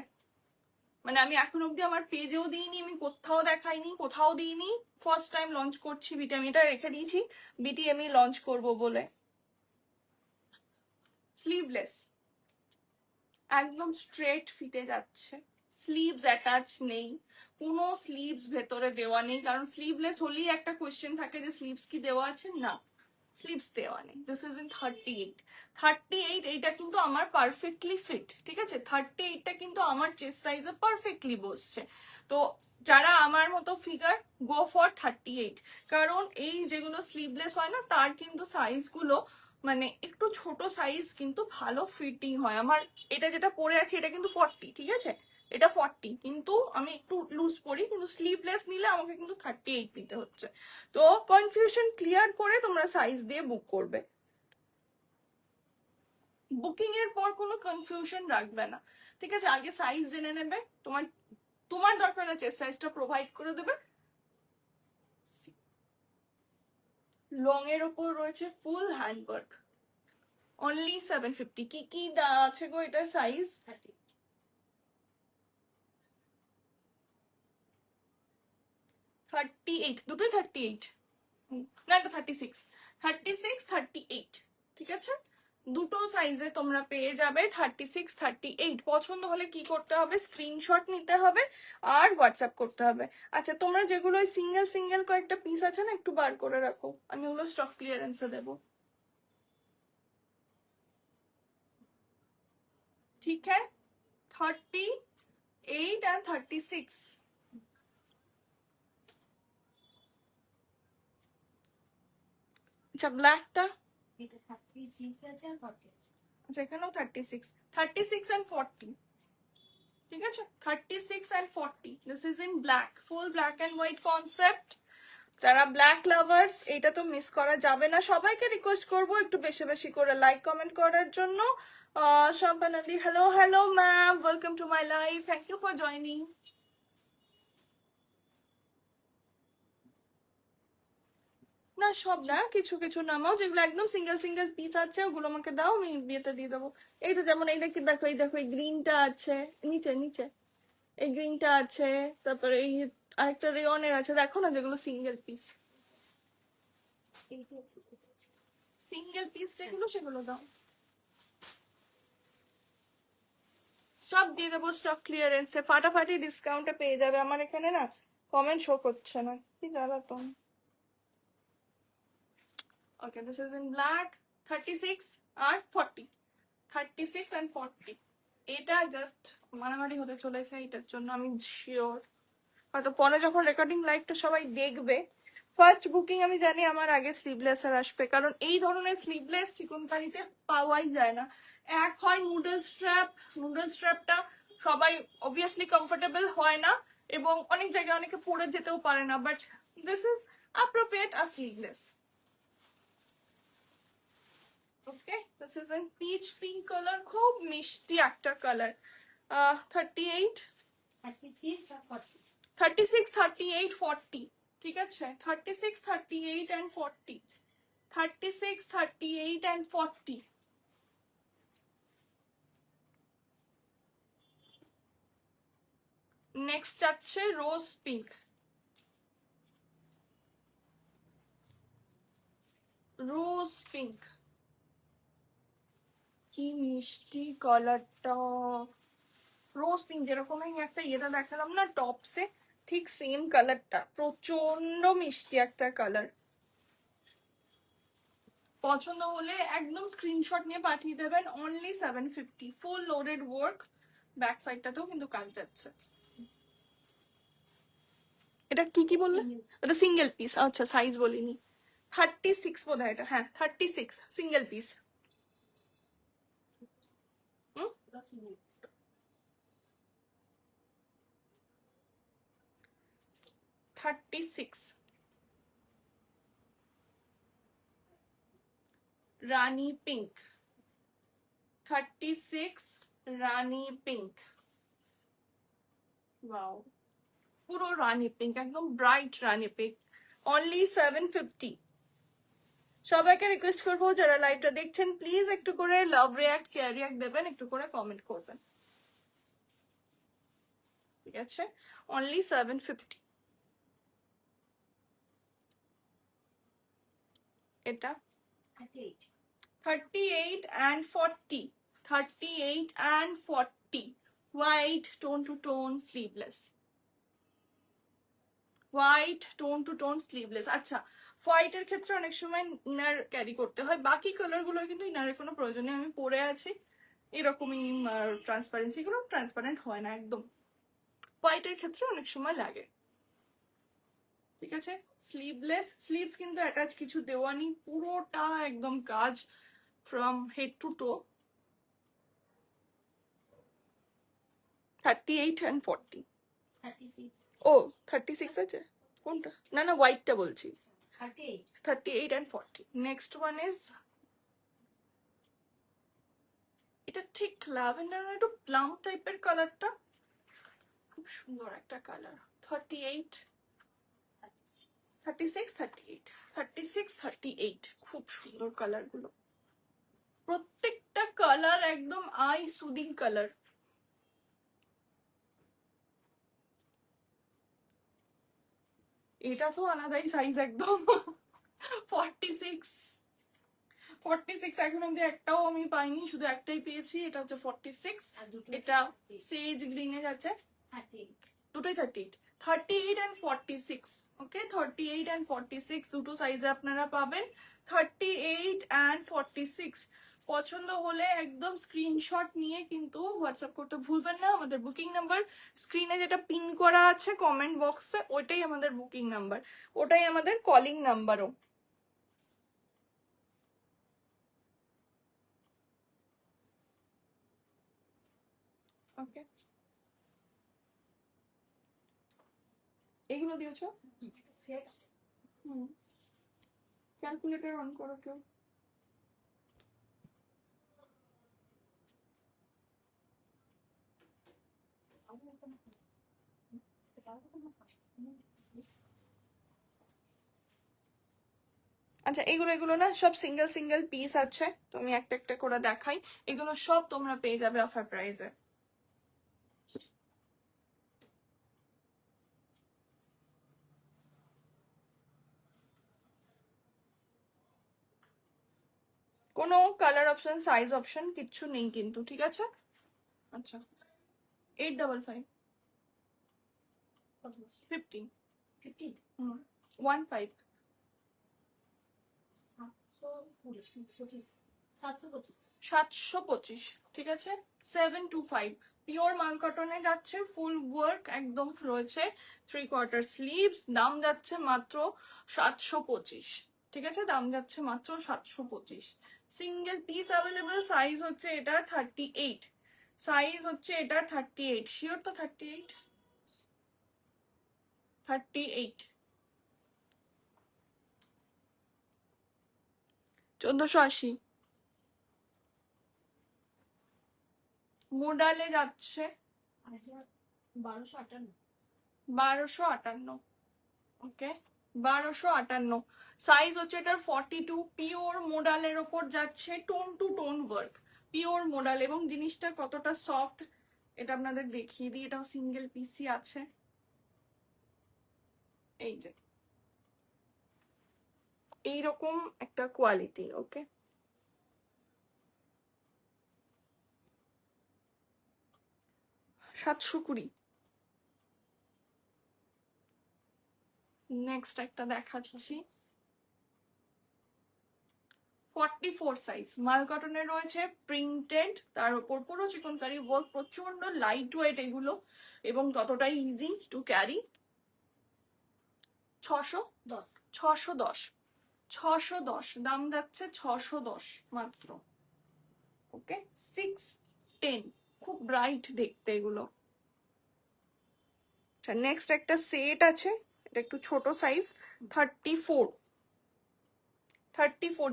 মানে আমি এখন অব্দি আমার পেজেও দিইনি, আমি কোথাও দেখাইনি, কোথাও দিইনি, ফার্স্ট টাইম লঞ্চ করছি বিটিএম। এটা রেখে দিয়েছি বিটিএমই লঞ্চ করব বলে। স্লিভলেস একদম স্ট্রেট ফিটে যাচ্ছে, স্লিভস অ্যাটাচ নেই, কোনো স্লিভস ভেতরে দেওয়া নেই, কারণ স্লিভলেস হলেই একটা কোয়েশ্চেন থাকে যে স্লিভস কি দেওয়া আছে, না স্লিভস দেওয়া নেই। This is in 38। এইটা কিন্তু আমার পারফেক্টলি ফিট, ঠিক আছে। 38টা কিন্তু আমার চেস্ট সাইজে পারফেক্টলি বসছে। তো যারা আমার মতো ফিগার, গো ফর 38, কারণ এই যেগুলো স্লিভলেস হয় না তার কিন্তু সাইজগুলো মানে একটু ছোট সাইজ কিন্তু ভালো ফিটিং হয়। আমার এটা যেটা পরে আছে এটা কিন্তু 40, ঠিক আছে, এটা 40, কিন্তু আমি একটু লুজ পরি, কিন্তু স্লিভলেস নিলে আমাকে কিন্তু 38 নিতে হচ্ছে। তো কনফিউশন ক্লিয়ার করে তোমরা সাইজ দিয়ে বুক করবে। বুকিং এর পর কোনো কনফিউশন রাখবে না, ঠিক আছে। আগে সাইজ জেনে নেবে, তোমার তোমার দরকার হলে চেস্ট সাইজটা প্রোভাইড করে দেবে। লং এর উপর রয়েছে ফুল হ্যান্ডওয়ার্ক, অনলি 750। কি কি আছে গো এটার সাইজ? 38, দুটোই 38, না এটা 36, 38, ঠিক আছে। দুটো সাইজে তোমরা পেয়ে যাবে 36, 38। পছন্দ হলে কি করতে হবে, স্ক্রিনশট নিতে হবে আর হোয়াটসঅ্যাপ করতে হবে। আচ্ছা, তোমরা যেগুলো সিঙ্গেল সিঙ্গেল কয়েকটা পিস আছে না, একটু বার করে রাখো, আমি ওগুলো স্টক ক্লিয়ারেন্সে দেবো, ঠিক আছে। 38 8 and 36. আচ্ছা ব্ল্যাকটা এটা 36 আছে আর 40 আছে। আচ্ছা এখানেও 36 and 40, ঠিক আছে 36 and 40. This is in black, full black and white concept. যারা ব্ল্যাক লাভার্স এটা তো মিস করা যাবে না। সবাইকে রিকোয়েস্ট করবো একটু বেশি বেশি করে লাইক কমেন্ট করার জন্য। সম্পানাদি hello ma'am, welcome to my live, thank you for joining. না সব না, কিছু কিছু নামাও, যেগুলো একদম সিঙ্গেল সিঙ্গেল পিস আছে ওগুলো আমাকে দাও, আমি বিয়েতে দিয়ে দেবো। এই তো যেমন এই দেখি, দেখো এই দেখো এই গ্রিনটা আছে নিচে নিচে, এই গ্রিনটা আছে, তারপরে এই আরেকটা রেয়নের আছে, দেখো না যেগুলো সিঙ্গেল পিস, এইটা আছে, এটা আছে। সিঙ্গেল পিস যেগুলো সেগুলো দাও। সব দিয়ে দেবো স্টক ক্লিয়ারেন্সে, ফাটাফাটি ডিসকাউন্টে পেয়ে যাবে। আমার এখানে না কমেন্ট শো করছে না, কি জ্বালাতন। Okay, this is in black, 36 R 40, 36 and 40. এটা জাস্ট মারামারি হতে চলেছে, এটার জন্য আমি শিওর। হয়তো পরে যখন রেকর্ডিং লাইভটা সবাই দেখবে, ফার্স্ট বুকিং আমি জানি আমার আগে স্লিভলেস আর আসবে, কারণ এই ধরনের স্লিভলেস চিকনকারিতে পাওয়াই যায় না। এক হয় নুডল স্ট্র্যাপটা সবাই অবভিয়াসলি কমফোর্টেবল হয় না, এবং অনেক জায়গায় অনেকে পরে যেতেও পারে না, বাট দিস ইজ অ্যাপ্রোপ্রিয়েট আর sleeveless. Okay, this is in peach pink color, খুব মিষ্টি একটা কালার। 38, 36 আর 40। 36, 38, 40, ঠিক আছে 36, 38 and 40, 36, 38 and 40. নেক্সট যাচ্ছে রোজ পিঙ্ক, রোজ পিঙ্ক, কি মিষ্টি কালারটা। রোজ পিঙ্ক যেরকম আমি একটা ইয়েটা দেখালাম না টপসে, ঠিক সেম কালারটা, প্রচন্ড মিষ্টি একটা কালার। পছন্দ হলে একদম স্ক্রিনশট নিয়ে পাঠিয়ে দেবেন। Only 750, full loaded work, back সাইডটাতেও কিন্তু কাজ যাচ্ছে। এটা কি কি বললে? এটা সিঙ্গেল পিস, আচ্ছা সাইজ বলিনি। 36 বোধ হয় এটা, হ্যাঁ 36 সিঙ্গেল পিস। হুম 36 রানী পিঙ্ক, 36 রানী পিঙ্ক, ওয়াও পুরো রানী পিঙ্ক, একদম ব্রাইট রানী পিঙ্ক, অনলি 750। সবাইকে রিকোয়েস্ট করবো যারা লাইভটা দেখছেন প্লিজ একটু করে লাভ রিয়াক্ট কেয়ার রিয়াক্ট দেবেন, একটু করে কমেন্ট করবেন, ঠিক আছে অনলি 750। এটা 38, 38 and 40, 38 and 40, white tone to tone sleeveless, white tone two tone sleeveless. আচ্ছা হোয়াইটের ক্ষেত্রে অনেক সময় ইনার ক্যারি করতে হয়, বাকি কালার গুলো কিন্তু ইনারের কোনো প্রয়োজন নেই। আমি পরে আছি এরকমই ট্রান্সপারেন্সি, কোনো ট্রান্সপারেন্ট হয় না একদম, হোয়াইটের ক্ষেত্রে অনেক সময় লাগে, ঠিক আছে স্লিভলেস। স্লিভস কিন্তু অ্যাটাচ কিছু দেওয়া নেই, পুরোটা একদম কাজ from head to to. 38 and 40, 36, ও 36 আছে কোনটা? না না হোয়াইটটা বলছি, 38, 38 and 40. Next one is এটা ঠিক ল্যাভেন্ডার না একটু প্লাম টাইপের কালারটা, খুব সুন্দর একটা কালার। 38, 36, 38, 36, 38, খুব সুন্দর কালার গুলো, প্রত্যেকটা কালার একদম আই সুদিং কালার। এটা তো আলাদাই সাইজ একদম। 46, 46 এখন অব্দি একটাও আমি পাইনি, শুধু একটাই পেয়েছি, এটা হচ্ছে 46। আর দুটো এটা সেজ গ্রিনে যাচ্ছে, 38, দুটোই 38, 38 and 46, ওকে 38 and 46 দুটো সাইজে আপনারা পাবেন। 38 and 46 পছন্দ হলে একদম স্ক্রিনশট নিয়ে কিন্তু হোয়াটসঅ্যাপ করতে ভুলবেন না। আমাদের বুকিং নাম্বার স্ক্রিনে যেটা পিন করা আছে কমেন্ট বক্সে, ওইটাই আমাদের বুকিং নাম্বার, ওটাই আমাদের কলিং নাম্বারও। ওকে, এগুলো দিয়েছো? সেট আছে। হুম, ক্যালকুলেটর অন করো কেউ। আচ্ছা, এগুলো এগুলো না সব সিঙ্গেল সিঙ্গেল পিস আছে, তো আমি একটা একটা করে দেখাই। এগুলো সব তোমরা পেয়ে যাবে অফার প্রাইসে। কোনো কালার অপশন সাইজ অপশন কিচ্ছু নেই কিন্তু, ঠিক আছে? আচ্ছা, 855 কত বলছে? 15 15 15 725 725 725, ঠিক আছে? 725 পিওর মাল কটনে যাচ্ছে, ফুল ওয়ার্ক একদম রয়েছে, 3/4 স্লিভস, দাম যাচ্ছে মাত্র 725, ঠিক আছে? দাম যাচ্ছে মাত্র 725। সিঙ্গেল পিস অ্যাভেলেবল, সাইজ হচ্ছে এটা 38, সাইজ হচ্ছে এটা 38, শিওর তো 38? 38 1480 মোডালে যাচ্ছে 1258 1258, ওকে 1258। সাইজ হচ্ছে এটার 42, পিওর মোডালের ওপর যাচ্ছে, tone two tone work, pure modal, এবং জিনিসটা কতটা সফট এটা আপনাদের দেখিয়ে দিই। এটাও সিঙ্গেল পিসি আছে, এই যে এইরকম একটা কোয়ালিটি, ওকে 720। নেক্সট একটা দেখাচ্ছি, 44 সাইজ, মাল কটনের রয়েছে, প্রিন্টেড, তার উপর পুরো চিকনকারি ওয়ার্ক, প্রচন্ড লাইট ওয়েট এগুলো এবং ততটাই ইজি টু ক্যারি। 10 610 দাম যাচ্ছে, 610 মাত্র, ওকে 610, খুব ব্রাইট দেখতে এগুলো। আচ্ছা, নেক্সট একটা সেট আছে, এটা একটু ছোট সাইজ, 34।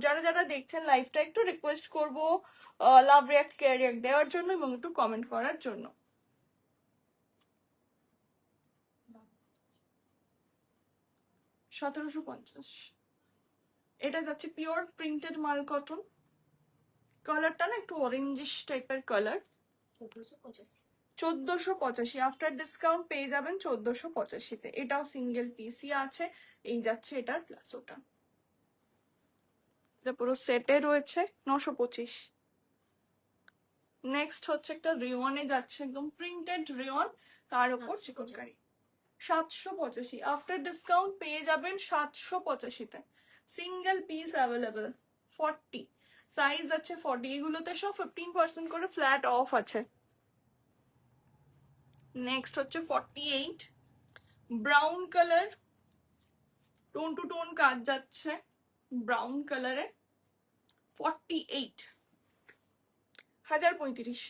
যারা যারা দেখছেন লাইভটা একটু রিকোয়েস্ট করবো লাভ রিয়াক্ট কেয়ার রিয়াক্ট দেওয়ার জন্য এবং একটু কমেন্ট করার জন্য। 1750, এটা যাচ্ছে পিওর প্রিন্টেড মাল কটন, কালারটা না একটু অরেঞ্জিশ টাইপের কালার। 1485, আফটার ডিসকাউন্ট পেয়ে যাবেন 1485-তে। এটাও সিঙ্গেল পিসি আছে, এই যাচ্ছে এটার প্লাস ওটা, এটা পুরো সেটে রয়েছে 925। নেক্সট হচ্ছে একটা রিওয়ানে যাচ্ছে, একদম প্রিন্টেড রিওয়ান, তার উপর চিকনকারি, 785, আফটার ডিসকাউন্ট পেয়ে যাবেন 785-তে। সিঙ্গেল পিস অ্যাভেলেবেল, 40, সাইজ আছে 40, এগুলোতে সব 15% করে ফ্ল্যাট অফ আছে। নেক্সট হচ্ছে 48, brown colour, tone two tone কাজ যাচ্ছে ব্রাউন কালারে, 48, 1035।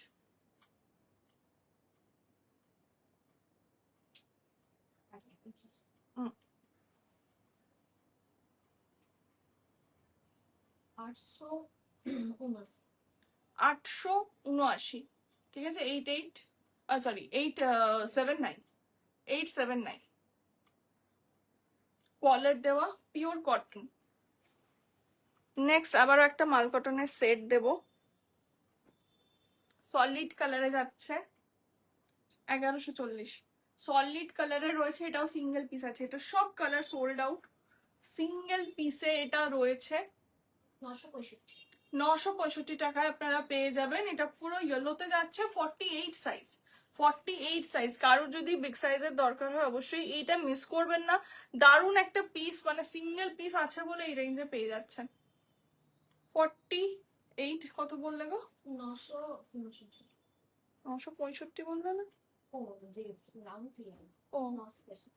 879, ঠিক আছে 879 কলার দেওয়া পিওর কটন। নেক্সট আবারও একটা মাল কটনের সেট দেব, সলিড কালারে যাচ্ছে 1140, সলিড কালারে রয়েছে, এটাও সিঙ্গেল পিস আছে, এটা সব কালার সোল্ড আউট, সিঙ্গেল পিসে এটা রয়েছে 965 টাকায় আপনারা পেয়ে যাবেন। এটা পুরো ইয়েলোতে যাচ্ছে, 48 সাইজ, 48 সাইজ। কারোর যদি বিগ সাইজের দরকার হয় অবশ্যই এইটা মিস করবেন না। দারুণ একটা পিস, মানে সিঙ্গেল পিস আছে বলে এই রেঞ্জে পেয়ে যাচ্ছেন। 48 কত বললে গো? 965। 965 বললে না? ও যে রাউন্ড ফিগার। ও 965।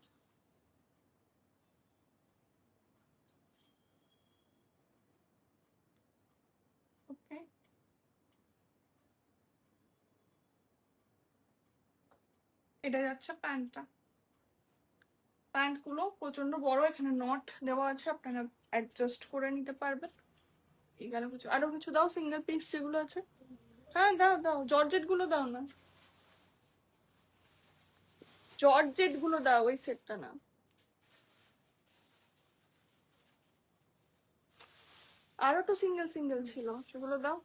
ওকে, এটা যাচ্ছে প্যান্টটা। প্যান্ট গুলো প্রচন্ড বড়, এখানে নট দেওয়া আছে, আপনারা অ্যাডজাস্ট করে নিতে পারবেন। এই গেল কিছু, আরো কিছু দাও সিঙ্গেল পিস যেগুলো আছে। হ্যাঁ দাও দাও, জর্জেট গুলো দাও না, জর্জেট গুলো দাও, ওই সেটটা না। আরো তো সিঙ্গেল সিঙ্গেল ছিল, সেগুলো দাও।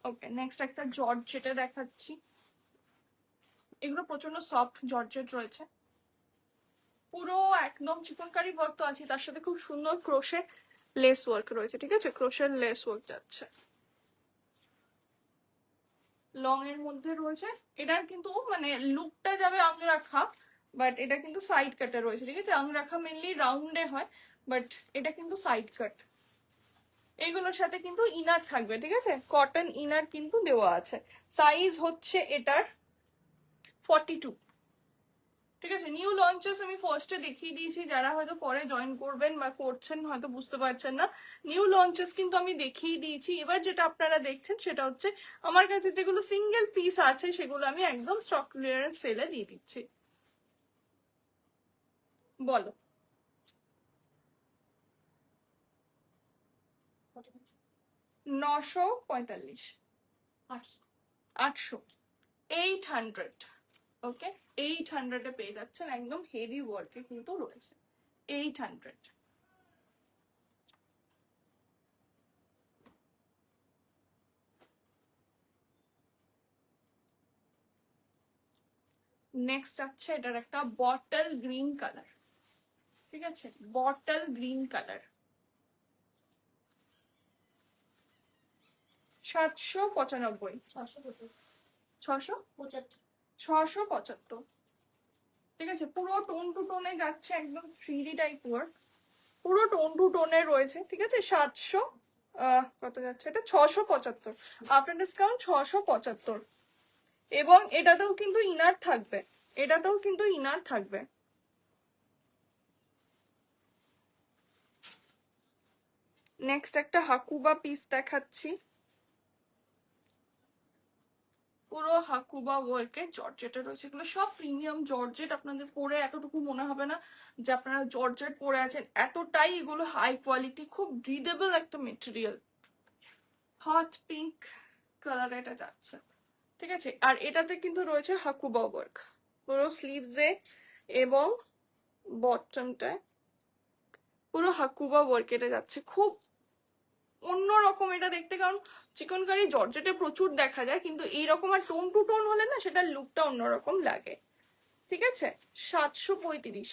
ওকে, নেক্সট একটা জর্জেটে দেখাচ্ছি। এগুলো প্রচন্ড সফট জর্জেট রয়েছে, পুরো একদম চিকনকারি ওয়ার্ক তো আছে, তার সাথে খুব সুন্দর ক্রোশে লেস ওয়ার্ক রয়েছে, ঠিক আছে, ক্রোশের লেস ওয়ার্ক যাচ্ছে। লং এর মধ্যে রয়েছে, এটার কিন্তু মানে লুকটা যাবে আংরাখা, বাট এটা কিন্তু সাইড কাটে রয়েছে, ঠিক আছে। আংরাখা মেনলি রাউন্ডে হয়, বাট এটা কিন্তু সাইড কাট। এইগুলোর সাথে কিন্তু ইনার থাকবে, ঠিক আছে, কটন ইনার কিন্তু দেওয়া আছে। সাইজ হচ্ছে এটার 42, ঠিক আছে। নিউ লঞ্চেস আমি ফার্স্টে দেখিয়ে দিয়েছি, যারা হয়তো পরে জয়েন করবেন বা করছেন হয়তো বুঝতে পারছেন না, নিউ লঞ্চেস কিন্তু আমি দেখিয়ে দিয়েছি। এবার যেটা আপনারা দেখছেন সেটা হচ্ছে আমার কাছে যেগুলো সিঙ্গেল পিস আছে সেগুলো আমি একদম স্টক ক্লিয়ারেন্স সেলে দিয়ে দিচ্ছি। বলো। 945, 800। 800, 800। ওকে, 800-এ পেয়ে যাচ্ছেন, একদম হেভি ওয়ার্কে কিন্তু রয়েছে 800। নেক্সট আছে এটার একটা বটল গ্রিন কালার, ঠিক আছে, বটল গ্রিন কালার। 795, 675। 675, ঠিক আছে। পুরো টোন টু টোনে যাচ্ছে, একদম 3D টাইপ ওয়ার্ক, পুরো টোন টু টোনে রয়েছে, ঠিক আছে। 700 কত যাচ্ছে এটা, 675 আফটার ডিসকাউন্ট, 675। এবং এটাতেও কিন্তু ইনার থাকবে, এটাতেও কিন্তু ইনার থাকবে। নেক্সট একটা হাকুবা পিস দেখাচ্ছি, পুরো হাকুবা ওয়ার্কে জর্জেটে রয়েছে। এগুলো সব প্রিমিয়াম জর্জেট, আপনাদের পরে এতটুকু মনে হবে না যে আপনারা জর্জেট পরে আছেন, এতটাই এগুলো হাই কোয়ালিটি, খুব ব্রিদেবল একটা মেটেরিয়াল। হট পিঙ্ক কালার এটা যাচ্ছে, ঠিক আছে। আর এটাতে কিন্তু রয়েছে হাকুবা ওয়ার্ক পুরো স্লিভসে এবং বটমটায়, পুরো হাকুবা ওয়ার্ক এটা যাচ্ছে, খুব অন্যরকম এটা দেখতে। কারণ চিকনকারি জর্জেটে প্রচুর দেখা যায়, কিন্তু এইরকম আর টোন টু টোন হলে না সেটার লুকটা অন্যরকম লাগে, ঠিক আছে। 735,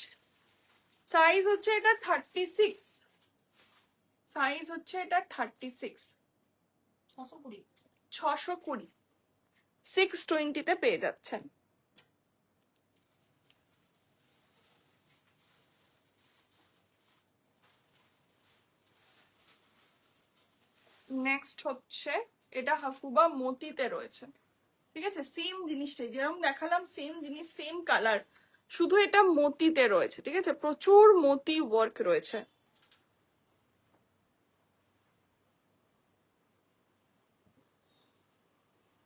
সাইজ হচ্ছে এটা 36, সাইজ হচ্ছে এটা 36, 620। 620, 620-তে পেয়ে যাচ্ছেন। নেক্সট হচ্ছে এটা হাফুবা মতিতে রয়েছে, ঠিক আছে। সেম জিনিসটাই যেরকম দেখালাম, সেম জিনিস সেম কালার, শুধু এটা মতিতে রয়েছে, ঠিক আছে, প্রচুর মতি ওয়ার্ক রয়েছে।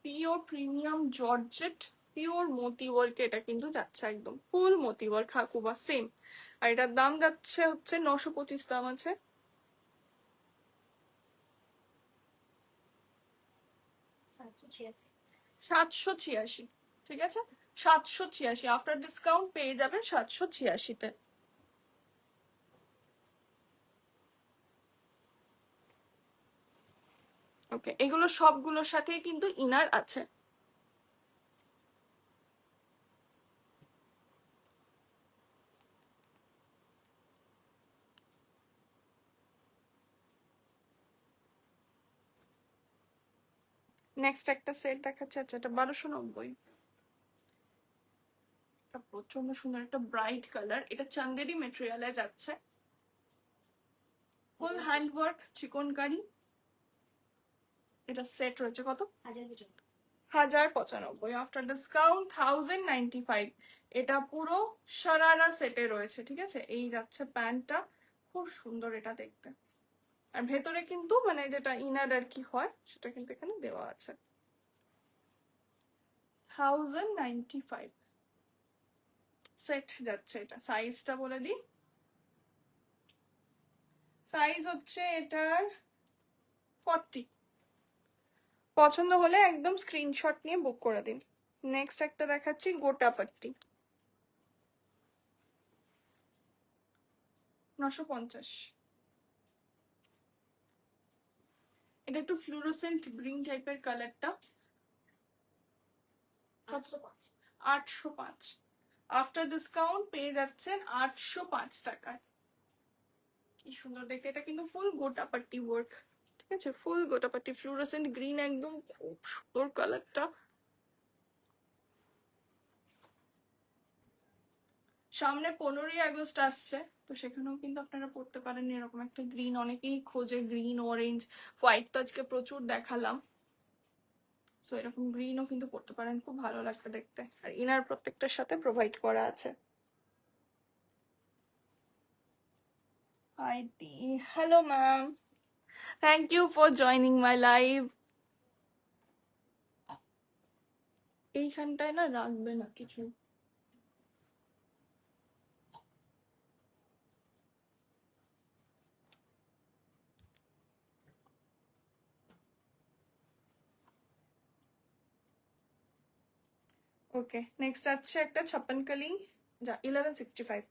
পিওর প্রিমিয়াম জর্জেট, পিওর মতি ওয়ার্ক এটা কিন্তু যাচ্ছে, একদম ফুল মতি ওয়ার্ক হাকুবা সেম। আর এটার দাম যাচ্ছে হচ্ছে 925 দাম আছে। 786, ঠিক আছে, 786 আফটার ডিসকাউন্ট পেয়ে যাবেন 786-তে। ওকে, এগুলো সবগুলোর সাথেই কিন্তু ইনার আছে। নেক্সট একটা সেট দেখাচ্ছে, আচ্ছা এটা 1290। এটা প্রচন্ড সুন্দর একটা ব্রাইট কালার, এটা চান্দেরি মেটেরিয়ালে যাচ্ছে, ফুল হ্যান্ড ওয়ার্ক চিকনকারি। এটা সেট রয়েছে কত? 1095। After discount 1095। এটা পুরো সারারা সেটে রয়েছে, ঠিক আছে। এই যাচ্ছে প্যান্টটা, খুব সুন্দর এটা দেখতে। আর ভেতরে কিন্তু মানে যেটা ইনার আর কি হয় সেটা কিন্তু এখানে দেওয়া আছে। 1095 সেট যাচ্ছে এটা। সাইজটা বলে দিই, সাইজ হচ্ছে এটার 40। পছন্দ হলে একদম স্ক্রিনশট নিয়ে বুক করে দিন। নেক্সট একটা দেখাচ্ছি গোটা পাট্টি, 950। এটা একটু ফ্লুরোসেন্ট গ্রিন টাইপের কালারটা, 805। আফটার ডিসকাউন্ট পেয়ে যাচ্ছেন 805 টাকায়। কি সুন্দর দেখতে, এটা কিন্তু ফুল গোটাপাট্টি ওয়ার্ক, ঠিক আছে, ফুল গোটাপাট্টি ফ্লুরোসেন্ট গ্রিন, একদম খুব সুন্দর কালারটা। সামনে 15ই আগস্ট আসছে, তো সেখানেও কিন্তু আপনারা পড়তে পারেন এরকম একটা গ্রিন, অনেকেই খোঁজে গ্রিন, অরেঞ্জ, হোয়াইট তো আজকে প্রচুর দেখালাম। সো এরকম গ্রিনও কিন্তু পড়তে পারেন, খুব ভালো লাগবে দেখতে। আর ইনার প্রত্যেকটার সাথে প্রোভাইড করা আছে। হাই দি, hello ma'am, thank you for joining my live. এইখানটায় না রাখবে না কিছু। ওকে, নেক্সট আছে একটা 56 কালি, যা 1165,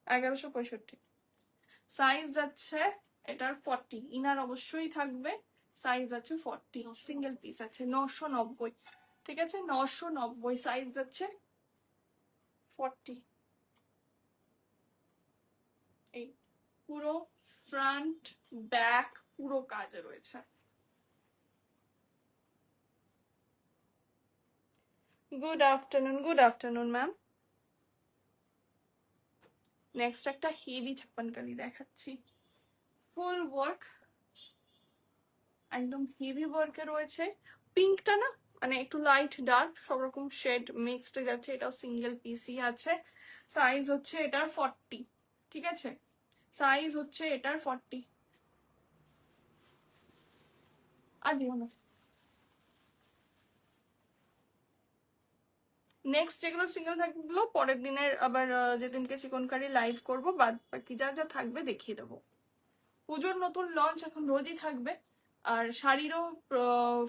1165। সাইজ আছে এটার 40, ইনার অবশ্যই থাকবে। সাইজ আছে 40, সিঙ্গেল পিস আছে 990, ঠিক আছে 990। সাইজ আছে 40। এই পুরো ফ্রন্ট ব্যাক পুরো কাজে রয়েছে। Good afternoon, good afternoon ma'am. Next একটা হেভি 56 কালি দেখাচ্ছি, ফুল ওয়ার্ক, একদম হেভি ওয়ার্কে রয়েছে। পিঙ্কটা না মানে একটু লাইট ডার্ক সব রকম শেড মিক্সড যাচ্ছে। এটাও সিঙ্গেল পিসই আছে। সাইজ হচ্ছে এটার 40, ঠিক আছে, সাইজ হচ্ছে এটার 40। আর দিও না। নেক্সট যেগুলো সিঙ্গেল থাকলো পরের দিনের আবার যেদিনকে চিকনকারি লাইভ করবো বাদ বাকি যা যা থাকবে দেখিয়ে দেবো। পুজোর নতুন লঞ্চ এখন রোজই থাকবে। আর শাড়িরও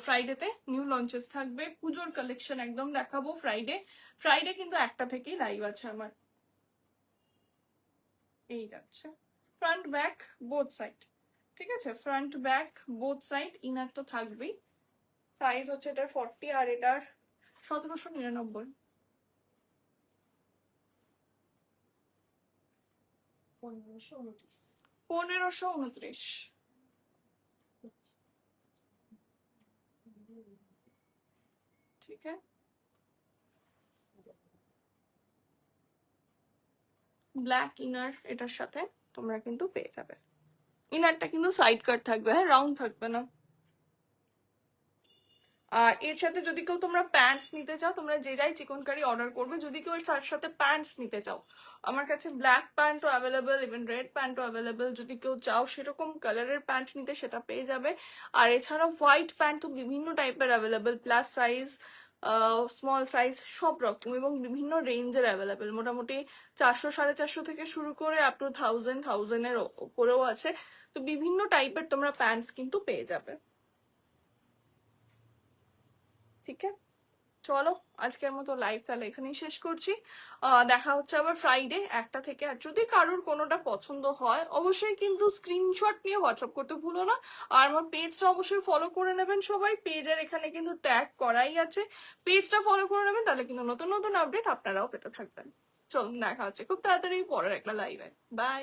ফ্রাইডেতে নিউ লঞ্চেস থাকবে। পুজোর কালেকশন একদম দেখাবো ফ্রাইডে। ফ্রাইডে কিন্তু 1টা থেকেই লাইভ আছে আমার। এই যাচ্ছে ফ্রন্ট ব্যাক বোথ সাইড, ঠিক আছে, front back both side. Inner তো থাকবেই। সাইজ হচ্ছে এটার 40 আর এটার 1799। 1529। ঠিক আছে, ব্ল্যাক ইনার এটার সাথে তোমরা কিন্তু পেয়ে যাবে। ইনারটা কিন্তু সাইড কাট থাকবে, হ্যাঁ, রাউন্ড থাকবে না। আর এর সাথে যদি কেউ তোমরা প্যান্টস নিতে চাও, তোমরা যে যাই চিকনকারি অর্ডার করবে, যদি কেউ তার সাথে প্যান্টস নিতে চাও, আমার কাছে ব্ল্যাক প্যান্টও অ্যাভেলেবেল, ইভেন রেড প্যান্টও অ্যাভেলেবেল। যদি কেউ চাও সেরকম কালারের প্যান্ট নিতে, সেটা পেয়ে যাবে। আর এছাড়াও হোয়াইট প্যান্ট তো বিভিন্ন টাইপের available, plus size, small size সব রকম, এবং বিভিন্ন রেঞ্জের অ্যাভেলেবেল। মোটামুটি 400 450 থেকে শুরু করে আপ টু 1000 এর ওপরেও আছে। তো বিভিন্ন টাইপের তোমরা প্যান্টস কিন্তু পেয়ে যাবে। ঠিক আছে, চলো আজকের মতো লাইভ তাহলে এখানেই শেষ করছি। দেখা হচ্ছে আবার ফ্রাইডে 1টা থেকে। আর যদি কারোর কোনোটা পছন্দ হয় অবশ্যই কিন্তু স্ক্রিনশট নিয়ে হোয়াটসঅ্যাপ করতে ভুলো না। আর আমার পেজটা অবশ্যই ফলো করে নেবেন সবাই। পেজের এখানে কিন্তু ট্যাগ করাই আছে, পেজটা ফলো করে নেবেন, তাহলে কিন্তু নতুন নতুন আপডেট আপনারাও পেতে থাকবেন। চলুন দেখা হচ্ছে খুব তাড়াতাড়ি পরের একটা লাইভে। বাই।